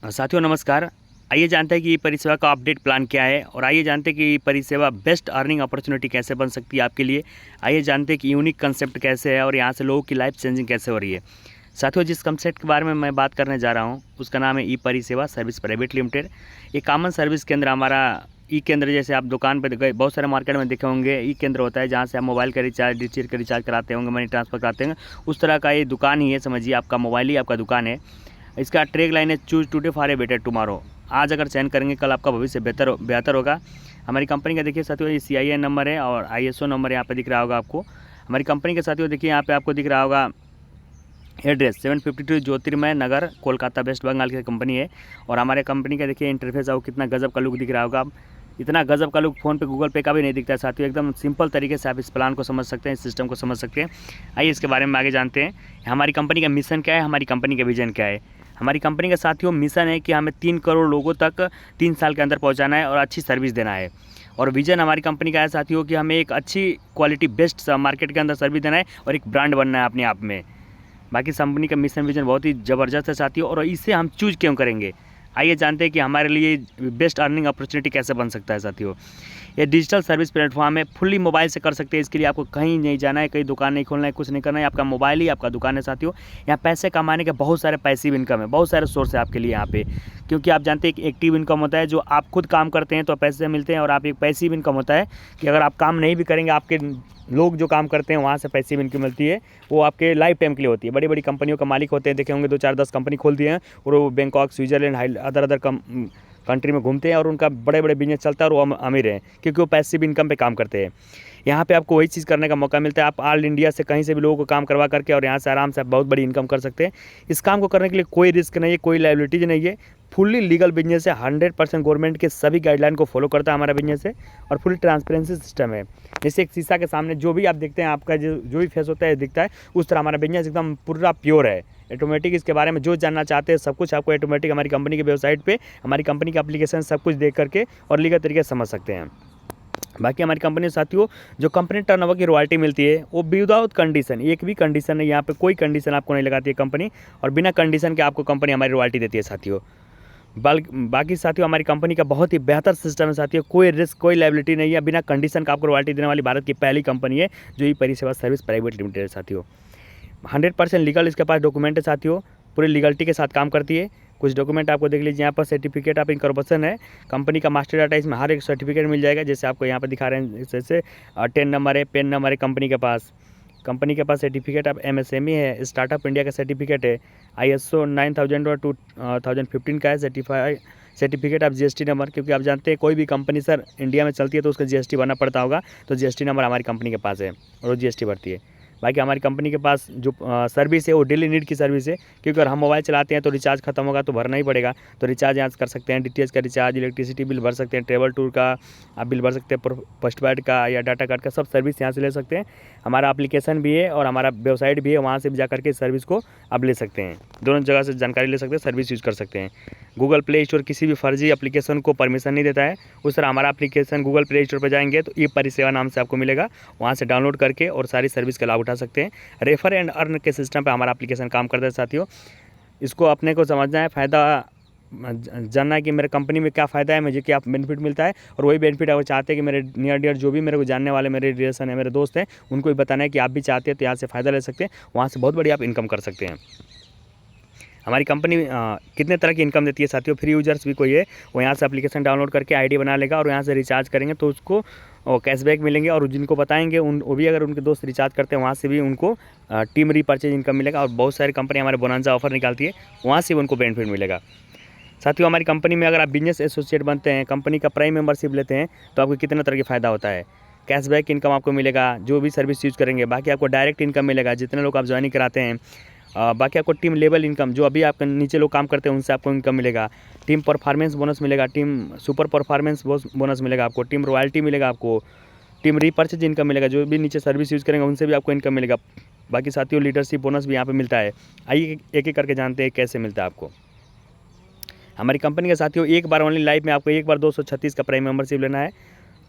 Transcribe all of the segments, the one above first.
साथियों नमस्कार। आइए जानते हैं कि ई परिसेवा का अपडेट प्लान क्या है और आइए जानते हैं कि ई परिसेवा बेस्ट अर्निंग अपॉर्चुनिटी कैसे बन सकती है आपके लिए। आइए जानते हैं कि यूनिक कंसेप्ट कैसे है और यहाँ से लोगों की लाइफ चेंजिंग कैसे हो रही है। साथियों जिस कंसेप्ट के बारे में मैं बात करने जा रहा हूँ उसका नाम है ई परिसेवा सर्विस प्राइवेट लिमिटेड। ये कॉमन सर्विस केंद्र हमारा ई केंद्र, जैसे आप दुकान पर गए बहुत सारे मार्केट में देखे होंगे ई केंद्र होता है जहाँ से आप मोबाइल का रिचार्ज, डीटीएच का रिचार्ज कराते होंगे, मनी ट्रांसफर कराते होंगे। उस तरह का ये दुकान ही है, समझिए आपका मोबाइल ही आपका दुकान है। इसका ट्रैग लाइन है choose today for a better tomorrow. आज अगर चयन करेंगे कल आपका भविष्य बेहतर होगा। हमारी कंपनी का देखिए साथियों ये CIN नंबर है और ISO नंबर यहाँ पे दिख रहा होगा आपको। हमारी कंपनी के साथियों देखिए यहाँ पे आपको दिख रहा होगा एड्रेस 752 ज्योतिर्मय नगर कोलकाता वेस्ट बंगाल की कंपनी है। और हमारे कंपनी का देखिए इंटरफेस आपको कितना गजब का लुक दिख रहा होगा। इतना गजब का लुक फ़ोन पे गूगल पे का भी नहीं दिखता है साथियों। एकदम सिंपल तरीके से आप इस प्लान को समझ सकते हैं, इस सिस्टम को समझ सकते हैं। आइए इसके बारे में आगे जानते हैं। हमारी कंपनी का मिशन क्या है, हमारी कंपनी का विजन क्या है। हमारी कंपनी का साथियों मिशन है कि हमें 3 करोड़ लोगों तक 3 साल के अंदर पहुंचाना है और अच्छी सर्विस देना है। और विजन हमारी कंपनी का है साथियों कि हमें एक अच्छी क्वालिटी बेस्ट मार्केट के अंदर सर्विस देना है और एक ब्रांड बनना है अपने आप में। बाकी कंपनी का मिशन विजन बहुत ही ज़बरदस्त है साथियों। और इसे हम चूज क्यों करेंगे, आइए जानते हैं कि हमारे लिए बेस्ट अर्निंग अपॉर्चुनिटी कैसे बन सकता है साथियों। ये डिजिटल सर्विस प्लेटफॉर्म है, फुल्ली मोबाइल से कर सकते हैं। इसके लिए आपको कहीं नहीं जाना है, कहीं दुकान नहीं खोलना है, कुछ नहीं करना है। आपका मोबाइल ही आपका दुकान है साथियों। यहाँ पैसे कमाने के बहुत सारे पैसिव इनकम है, बहुत सारे सोर्स है आपके लिए यहाँ पे। क्योंकि आप जानते हैं कि एक्टिव इनकम होता है जो आप खुद काम करते हैं तो पैसे मिलते हैं, और आप एक पैसिव इनकम होता है कि अगर आप काम नहीं भी करेंगे आपके लोग जो काम करते हैं वहाँ से पैसिव इनकम मिलती है। वो आपके लाइफ टाइम के लिए होती है। बड़ी बड़ी कंपनियों का मालिक होते हैं, देखे होंगे 2 4 10 कंपनी खोल दिए हैं और वो बैंकॉक, स्विट्जरलैंड, अदर कंट्री में घूमते हैं और उनका बड़े बड़े बिजनेस चलता है और वो अमीर हैं क्योंकि वो पैसिव इनकम पे काम करते हैं। यहाँ पे आपको वही चीज़ करने का मौका मिलता है। आप ऑल इंडिया से कहीं से भी लोगों को काम करवा करके और यहाँ से आराम से आप बहुत बड़ी इनकम कर सकते हैं। इस काम को करने के लिए कोई रिस्क नहीं है, कोई लायबिलिटीज नहीं है। फुल्ली लीगल बिजनेस है, 100% गवर्नमेंट के सभी गाइडलाइन को फॉलो करता है हमारा बिजनेस है। और फुल ट्रांसपेरेंसी सिस्टम है। जैसे एक शीशा के सामने जो भी आप देखते हैं आपका जो भी फेस होता है दिखता है, उस तरह हमारा बिजनेस एकदम पूरा प्योर है। ऑटोमेटिक इसके बारे में जो जानना चाहते हैं सब कुछ आपको ऑटोमेटिक हमारी कंपनी की वेबसाइट पे हमारी कंपनी का एप्लीकेशन सब कुछ देख करके और लीगल तरीके से समझ सकते हैं। बाकी हमारी कंपनी साथियों जो कंपनी टर्नओवर की रॉयल्टी मिलती है वो विदाउट कंडीशन, एक भी कंडीशन है यहाँ पे, कोई कंडीशन आपको नहीं लगाती है कंपनी, और बिना कंडीशन के आपको कंपनी हमारी रॉयल्टी देती है साथियों। बाकी साथियों हमारी कंपनी का बहुत ही बेहतर सिस्टम है साथियों। कोई रिस्क, कोई लायबिलिटी नहीं है, बिना कंडीशन का आपको रॉयल्टी देने वाली भारत की पहली कंपनी है जो ई परिसेवा सर्विस प्राइवेट लिमिटेड है साथियों। 100% लीगल इसके पास डॉक्यूमेंट है साथियों, पूरी लीगलिटी के साथ काम करती है। कुछ डॉक्यूमेंट आपको देख लीजिए, यहाँ पर सर्टिफिकेट ऑफ इनकॉर्पोरेशन है, कंपनी का मास्टर डाटा, इसमें हर एक सर्टिफिकेट मिल जाएगा। जैसे आपको यहाँ पर दिखा रहे हैं, जैसे 10 नंबर है, पेन नंबर है कंपनी के पास सर्टिफिकेट ऑफ MSME है, स्टार्टअप इंडिया का सर्टिफिकेट है, ISO 9000 और 2015 का है सर्टिफिकेट ऑफ GST नंबर। क्योंकि आप जानते हैं कोई भी कंपनी सर इंडिया में चलती है तो उसका GST भरना पड़ता होगा, तो GST नंबर हमारी कंपनी के पास है और वो GST भरती है। बाकी हमारी कंपनी के पास जो सर्विस है वो डेली नीड की सर्विस है। क्योंकि अगर हम मोबाइल चलाते हैं तो रिचार्ज खत्म होगा तो भरना ही पड़ेगा, तो रिचार्ज यहाँ कर सकते हैं, DTH का रिचार्ज, इलेक्ट्रिसिटी बिल भर सकते हैं, ट्रेवल टूर का आप बिल भर सकते हैं, पोस्ट पेड का या डाटा कार्ड का सब सर्विस यहाँ से ले सकते हैं। हमारा एप्लीकेशन भी है और हमारा वेबसाइट भी है, वहाँ से भी जा करके सर्विस को आप ले सकते हैं। दोनों जगह से जानकारी ले सकते हैं, सर्विस यूज़ कर सकते हैं। गूगल प्ले स्टोर किसी भी फर्जी एप्लीकेशन को परमिशन नहीं देता है। उस तरह हमारा एप्लीकेशन गूगल प्ले स्टोर पर जाएंगे तो ई परिसेवा नाम से आपको मिलेगा, वहाँ से डाउनलोड करके और सारी सर्विस का लाभ उठा सकते हैं। रेफर एंड अर्न के सिस्टम पे हमारा एप्लीकेशन काम करता है साथियों। इसको अपने को समझना है, फ़ायदा जानना है कि मेरे कंपनी में क्या फ़ायदा है, मुझे क्या बेनिफिट मिलता है, और वही बेनिफिट अगर चाहते हैं कि मेरे नियर डियर जो भी मेरे को जानने वाले मेरे रिलेशन है, मेरे दोस्त हैं, उनको भी बताना है कि आप भी चाहते हैं तो यहाँ से फ़ायदा ले सकते हैं, वहाँ से बहुत बड़ी आप इनकम कर सकते हैं। हमारी कंपनी कितने तरह की इनकम देती है साथियों। फ्री यूजर्स भी कोई है वो यहाँ से एप्लीकेशन डाउनलोड करके ID बना लेगा और यहाँ से रिचार्ज करेंगे तो उसको कैशबैक मिलेंगे, और जिनको बताएंगे वो भी अगर उनके दोस्त रिचार्ज करते हैं वहाँ से भी उनको टीम रीपर्चेज इनकम मिलेगा। और बहुत सारी कंपनी हमारे बोनांजा ऑफर निकालती है, वहाँ से भी उनको बेनिफिट मिलेगा। साथियों हमारी कंपनी में अगर आप बिजनेस एसोसिएट बनते हैं, कंपनी का प्राइम मेंबरशिप लेते हैं तो आपको कितने तरह की फ़ायदा होता है। कैशबैक इनकम आपको मिलेगा जो भी सर्विस यूज़ करेंगे। बाकी आपको डायरेक्ट इनकम मिलेगा जितने लोग आप ज्वाइनिंग कराते हैं। बाकी आपको टीम लेवल इनकम, जो अभी आपके नीचे लोग काम करते हैं उनसे आपको इनकम मिलेगा। टीम परफॉर्मेंस बोनस मिलेगा, टीम सुपर परफॉर्मेंस बोनस मिलेगा आपको, टीम रॉयल्टी मिलेगा आपको, टीम रीपर्चेज इनकम मिलेगा, जो भी नीचे सर्विस यूज़ करेंगे उनसे भी आपको इनकम मिलेगा। बाकी साथियों लीडरशिप बोनस भी यहाँ पे मिलता है। आइए एक एक करके जानते हैं कैसे मिलता है आपको। हमारी कंपनी के साथियों एक बार ओनली लाइफ में आपको एक बार 236 का प्राइम मेंबरशिप लेना है।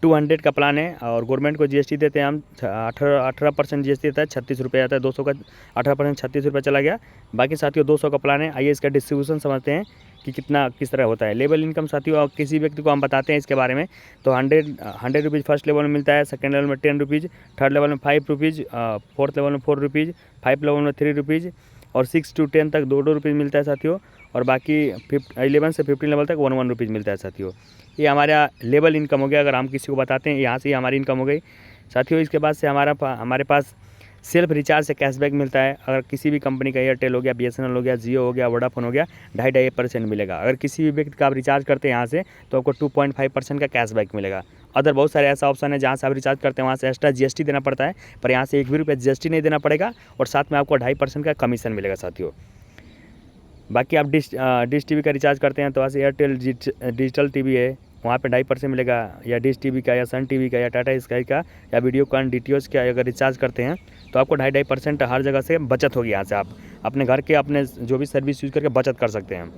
200 का प्लान है और गवर्नमेंट को GST देते हैं हम 18% GST देता है, 36 रुपये आता है। 200 का 18% 36 रुपये चला गया। बाकी साथियों 200 का प्लान है। आइए इसका डिस्ट्रीब्यूशन समझते हैं कि कितना किस तरह होता है। लेवल इनकम साथियों किसी व्यक्ति को हम बताते हैं इसके बारे में, तो 100 रुपीज़ फर्स्ट लेवल में मिलता है, सेकंड लेवल में 10 रुपीज़, थर्ड लेवल में 5 रुपीज़, फोर्थ लेवल में 4 रुपीज़, 5 लेवल में 3 रुपीज़ और 6 to 10 तक 2 रुपीज़ मिलता है साथियों। और बाकी 11 से 15 लेवल तक 1 रुपीज़ मिलता है साथियों। ये हमारा लेवल इनकम हो गया, अगर हम किसी को बताते हैं यहाँ से हमारी इनकम हो गई साथियों। इसके बाद से हमारे पास सेल्फ रिचार्ज से कैशबैक मिलता है। अगर किसी भी कंपनी का एयरटेल हो गया, BSNL हो गया, जियो हो गया, वोडाफोन हो गया, 2.5% मिलेगा। अगर किसी भी व्यक्ति का आप रिचार्ज करते हैं यहाँ से तो आपको 2.5% का कैशबैक मिलेगा। अदर बहुत सारे ऐसा ऑप्शन है जहाँ से आप रिचार्ज करते हैं वहाँ से एक्स्ट्रा GST देना पड़ता है, पर यहाँ से 1 भी रुपये GST नहीं देना पड़ेगा और साथ में आपको 2.5% का कमीशन मिलेगा साथियों। बाकी आप डिश TV का रिचार्ज करते हैं तो वहाँ से एयरटेल डिजिटल TV है, वहाँ पे 2.5% मिलेगा, या डिश TV का, या सन TV का, या टाटा स्काई का, या वीडियोकॉन DTH का अगर रिचार्ज करते हैं तो आपको 2.5% हर जगह से बचत होगी। यहाँ से आप अपने घर के अपने जो भी सर्विस यूज़ करके बचत कर सकते हैं।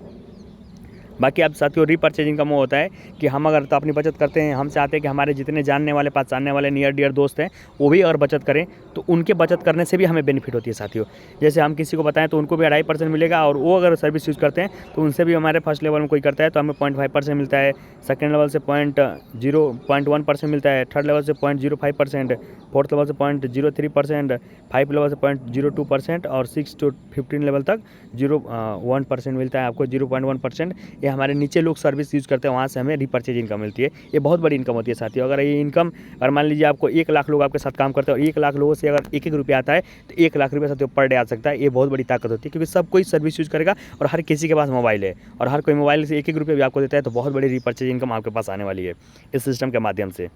बाकी आप साथियों रीपरचेजिंग का वो होता है कि हम अगर तो अपनी बचत करते हैं, हम चाहते हैं कि हमारे जितने जानने वाले पहचानने वाले नियर डियर दोस्त हैं वो भी अगर बचत करें तो उनके बचत करने से भी हमें बेनिफिट होती है साथियों। जैसे हम किसी को बताएं तो उनको भी 2.5% मिलेगा, और वो अगर सर्विस यूज़ करते हैं तो उनसे भी हमारे फर्स्ट लेवल में कोई करता है तो हमें 0.5% मिलता है, सेकेंड लेवल से 0.1% मिलता है, थर्ड लेवल से 0.05%, फोर्थ लेवल से 0.03%, 5 लेवल से 0.02% और 6 to 15 लेवल तक 0.1% मिलता है आपको, 0.1%। ये हमारे नीचे लोग सर्विस यूज़ करते हैं वहाँ से हमें रीपरचेज इनकम मिलती है। ये बहुत बड़ी इनकम होती है साथियों। अगर ये इनकम अगर मान लीजिए आपको 1 लाख लोग आपके साथ काम करते हैं और 1 लाख लोगों से अगर 1-1 रुपया आता है तो 1 लाख रुपये साथियों पर डे आ सकता है। ये बहुत बड़ी ताकत होती है क्योंकि सब कोई सर्विस यूज़ करेगा और हर किसी के पास मोबाइल है और हर कोई मोबाइल से 1-1 रुपये भी आपको देता है, तो बहुत बड़ी रीपरचेज इनकम आपके पास आने वाली है इस सिस्टम के माध्यम से।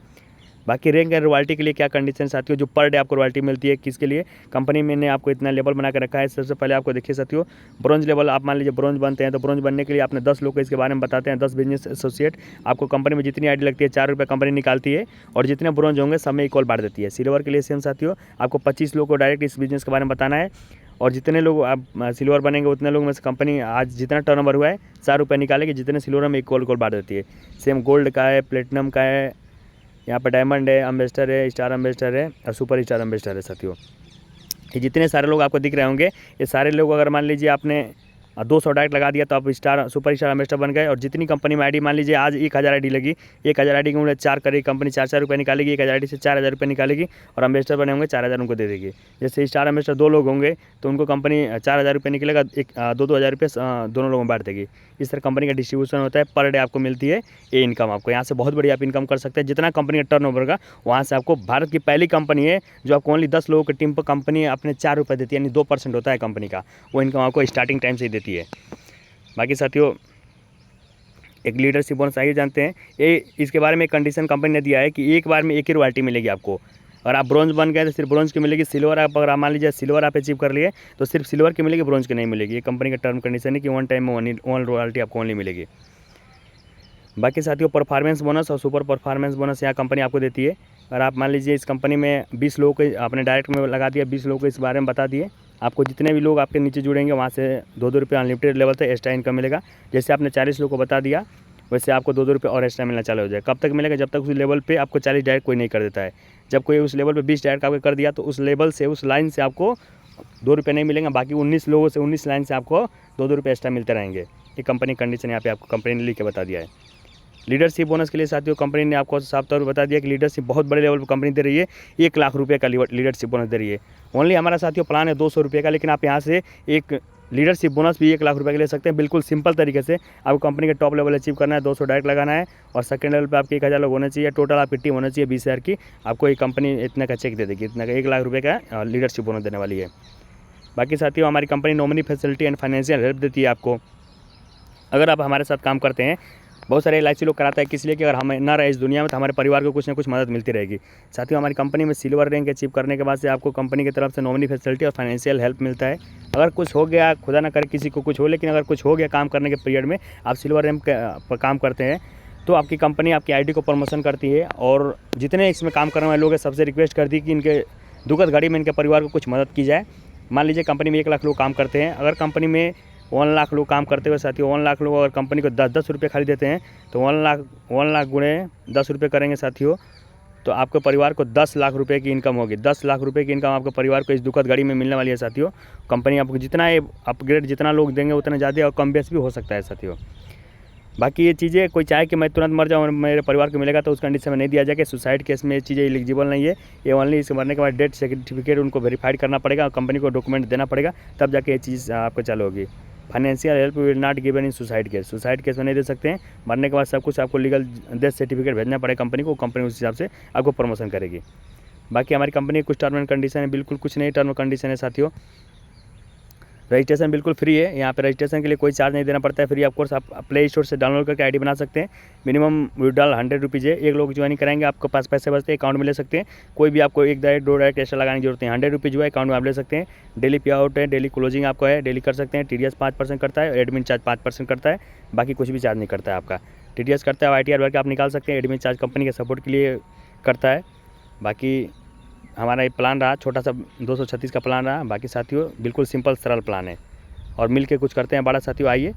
बाकी रैंक एंड रॉयल्टी के लिए क्या कंडीशन साथियों, जो पर डे आपको रॉयल्टी मिलती है किसके लिए, कंपनी में ने आपको इतना लेवल बना के रखा है। सबसे पहले आपको देखिए साथियों, ब्रोंज लेवल आप मान लीजिए ब्रोंज बनते हैं तो ब्रोंज बनने के लिए आपने 10 लोग को इसके बारे में बताते हैं, 10 बिजनेस एसोसिएट। आपको कंपनी में जितनी आईडी लगती है 4 रुपये कंपनी निकालती है और जितने ब्रोंज होंगे सब में इक्वल बांट देती है। सिल्वर के लिए सेम साथियों, आपको 25 लोग को डायरेक्ट इस बिजनेस के बारे में बताना है और जितने लोग आप सिल्वर बनेंगे उतने लोग में से कंपनी आज जितना टर्नओवर हुआ है 4 रुपये निकालेगी, जितने सिल्वर में इक्वल बांट देती है। सेम गोल्ड का है, प्लेटिनम का है, यहाँ पर डायमंड है, एम्बेसडर है, स्टार एम्बेसडर है और सुपर स्टार एम्बेसडर है साथियों। ये जितने सारे लोग आपको दिख रहे होंगे ये सारे लोग अगर मान लीजिए आपने 200 डायरेक्ट लगा दिया तो आप सुपर स्टार एम्बेसडर बन गए। और जितनी कंपनी में आईडी मान लीजिए आज 1000 आईडी लगी, 1000 आईडी के उन्हें 4 करेगी कंपनी, 4-4 रुपये निकालेगी, 1000 आईडी से 4000 रुपये निकालेगी और एम्बेसडर बने होंगे 4000 उनको दे देगी। जैसे स्टार एम्बेसडर 2 लोग होंगे तो उनको कंपनी 4000 रुपये निकलेगा, 2-2 हज़ार रुपये दोनों लोगों में बांट देगी। इस तरह कंपनी का डिस्ट्रीब्यूशन होता है, पर डे आपको मिलती है ये इनकम। आपको यहाँ से बहुत बड़ी आप इनकम कर सकते हैं। जितना कंपनी का टर्नओवर का वहाँ से आपको, भारत की पहली कंपनी है जो आपको ओनली 10 लोगों की टीम पर कंपनी अपने 4 रुपये देती है, यानी 2% होता है कंपनी का, वो इनकम आपको स्टार्टिंग टाइम से ही देती है। बाकी साथियों एक लीडरशिप बोनस आइए जानते हैं। ये इसके बारे में एक कंडीशन कंपनी ने दिया है कि एक बार में 1 ही रॉयल्टी मिलेगी आपको। अगर आप ब्रोंज बन गए तो सिर्फ ब्रोंज की मिलेगी, सिल्वर आप अगर मान लीजिए सिल्वर आप अचीव कर लिए तो सिर्फ सिल्वर की मिलेगी, ब्रोंज की नहीं मिलेगी। ये कंपनी का टर्म कंडीशन है कि 1 टाइम में 1 रॉयल्टी आपको ओनली मिलेगी। बाकी साथियों परफॉर्मेंस बोनस और सुपर परफॉर्मेंस बोनस यहाँ कंपनी आपको देती है। अगर आप मान लीजिए इस कंपनी में 20 लोगों को आपने डायरेक्ट में लगा दिया, 20 लोगों को इस बारे में बता दिए, आपको जितने भी लोग आपके नीचे जुड़ेंगे वहाँ से 2-2 रुपये अनलिमिटेड लेवल से एक्स्ट्रा इनकम मिलेगा। जैसे आपने 40 लोगों को बता दिया वैसे आपको 2-2 रुपये और एक्स्ट्रा मिलना चालू हो जाए। कब तक मिलेगा, जब तक उस लेवल पे आपको 40 डायरेक्ट कोई नहीं कर देता है। जब कोई उस लेवल पे 20 डायरेक्ट आपको कर दिया तो उस लेवल से उस लाइन से आपको 2 रुपये नहीं मिलेंगे, बाकी 19 लोगों से 19 लाइन से आपको 2-2 रुपये एक्स्ट्रा मिलते रहेंगे। ये कंपनी कंडीशन यहाँ पे आपको कंपनी ने लिख के बता दिया है। लीडरशिप बोनस के लिए साथियों कंपनी ने आपको साफ तौर पर बता दिया कि लीडरशिप बहुत बड़े लेवल पर कंपनी दे रही है, 1 लाख रुपये का लीडरशिप बोनस दे रही है। ओनली हमारा साथियों प्लान है 200 रुपये का, लेकिन आप यहाँ से एक लीडरशिप बोनस भी 1 लाख रुपये के ले सकते हैं। बिल्कुल सिंपल तरीके से आपको कंपनी के टॉप लेवल अचीव करना है, 200 डायरेक्ट लगाना है और सेकंड लेवल पे आपके 1000 लोग होने चाहिए, टोटल आपकी टीम होना चाहिए 20,000 की। आपको एक कंपनी इतना का चेक दे देगी, इतना का 1 लाख रुपये का लीडरशिप बोनस देने वाली है। बाकी साथियों हमारी company nominee facility and financial help देती है आपको। अगर आप हमारे साथ काम करते हैं, बहुत सारे LIC लोग कराता है किस लिए कि अगर हम ना रहे इस दुनिया में तो हमारे परिवार को कुछ ना कुछ मदद मिलती रहेगी। साथियों हमारी कंपनी में सिल्वर रैंक अचीव करने के बाद से आपको कंपनी की तरफ से नॉमिनी फैसिलिटी और फाइनेंशियल हेल्प मिलता है। अगर कुछ हो गया, खुदा ना करे किसी को कुछ हो, लेकिन अगर कुछ हो गया काम करने के पीरियड में, आप सिल्वर रैंक पर काम करते हैं तो आपकी कंपनी आपकी ID को प्रमोशन करती है। और जितने इसमें काम करने वाले लोग हैं सबसे रिक्वेस्ट करती है कि इनके दुखद घड़ी में इनके परिवार को कुछ मदद की जाए। मान लीजिए कंपनी में 1 लाख लोग काम करते हैं, अगर कंपनी में 1 लाख लोग काम करते हुए साथियों 1 लाख लोग अगर कंपनी को 10-10 रुपये खरीद देते हैं तो 1 लाख गुणे 10 रुपये करेंगे साथियों, तो आपके परिवार को 10 लाख रुपये की इनकम होगी। 10 लाख रुपये की इनकम आपके परिवार को इस दुखद घड़ी में मिलने वाली है साथियों। कंपनी आपको जितना अपग्रेड जितना लोग देंगे उतना ज़्यादा और कम बेस भी हो सकता है साथियों। बाकी ये चीज़ें कोई चाहे कि मैं तुरंत मर जाऊँ और मेरे परिवार को मिलेगा, तो उस कंडीशन में नहीं दिया जाएगा। सुसाइड केस में ये चीज़ें एलिजिबल नहीं है। ये ओनली इस मरने के बाद डेथ सर्टिफिकेट उनको वेरीफाइड करना पड़ेगा और कंपनी को डॉक्यूमेंट देना पड़ेगा, तब जाके ये चीज़ आपको चालू होगी। Financial help will not given in suicide case. Suicide case में नहीं दे सकते हैं। मरने के बाद सब कुछ आपको लीगल डेथ सर्टिफिकेट भेजना पड़ेगा कंपनी को, कंपनी उस हिसाब से आपको प्रमोशन करेगी। बाकी हमारी कंपनी के कुछ टर्म एंड कंडीशन है, बिल्कुल कुछ नहीं टर्म एंड कंडीशन है साथियों। रजिस्ट्रेशन बिल्कुल फ्री है। यहाँ पे रजिस्ट्रेशन के लिए कोई चार्ज नहीं देना पड़ता है, फ्री ऑफ कोर्स। आप प्ले स्टोर से डाउनलोड करके आईडी बना सकते हैं। मिनिमम विड्रॉल 100 रुपीज़ है। एक लोग ज्वाइन कराएंगे, आपके पास पैसे बचते हैं, अकाउंट में ले सकते हैं। कोई भी आपको एक डायरेक्ट 2 डायरेक्ट एक्स्ट्रा लगाने की जरूरत है। 100 रुपीज़ जो है अकाउंट में आप ले सकते हैं। डेली पे आउट है, डेली क्लोजिंग आपको है, डेली कर सकते हैं। TDS 5% करता है, एडमिन चार्ज 5% करता है, बाकी कुछ भी चार्ज नहीं करता है आपका। TDS करता है, ITR भर के आप निकाल सकते हैं। एडमिन चार्ज कंपनी के सपोर्ट के लिए करता है। बाकी हमारा ये प्लान रहा, छोटा सा 236 का प्लान रहा। बाकी साथियों बिल्कुल सिंपल सरल प्लान है और मिल के कुछ करते हैं बड़ा। साथियों आइए।